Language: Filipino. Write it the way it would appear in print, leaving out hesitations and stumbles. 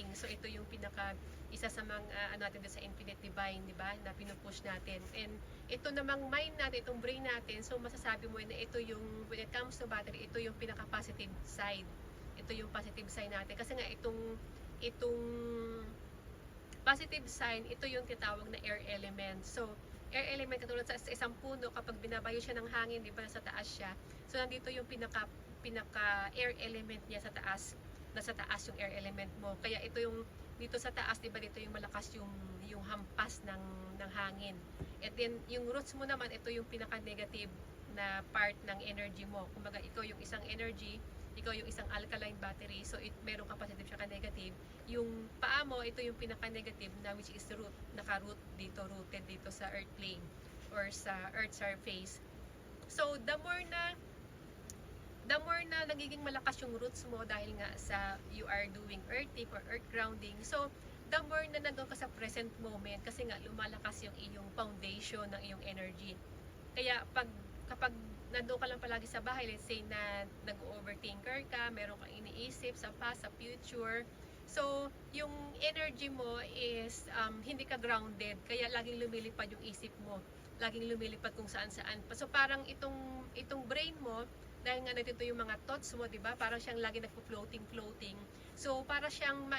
grounding. So ito yung isa sa mga natin sa Infinite Divine, di ba, na pinupush natin. And ito namang mind natin, itong brain natin, so masasabi mo na ito yung, when it comes to battery, ito yung pinaka-positive side. Ito yung positive side natin. Kasi nga itong positive sign, ito yung tinatawag na air element. So, air element, katulad sa isang puno, kapag binabayo siya ng hangin, di ba, nasa taas siya. So, nandito yung pinaka air element niya sa taas. Nasa taas yung air element mo. Kaya ito yung, dito sa taas, di ba, dito yung malakas yung hampas ng hangin. At then, yung roots mo naman, ito yung pinaka-negative na part ng energy mo. Kumbaga, ikaw yung isang energy, ikaw yung isang alkaline battery, so meron ka positive siya ka-negative. Yung paa mo, ito yung pinaka-negative na which is root, naka-root dito, rooted dito sa earth plane or sa earth surface. So, the more na nagiging malakas yung roots mo dahil nga sa you are doing earthing or earth grounding, so the more na nandun ka sa present moment kasi nga lumalakas yung iyong foundation ng iyong energy. Kaya kapag nandun ka lang palagi sa bahay, let's say na nag-overthinker ka, meron kang iniisip sa past, sa future, so yung energy mo is hindi ka grounded, kaya laging lumilipad yung isip mo, laging lumilipad kung saan-saan. So parang itong brain mo, dahil nga nandito yung mga thoughts mo, di ba? Parang siyang lagi nagpo-floating. So para siyang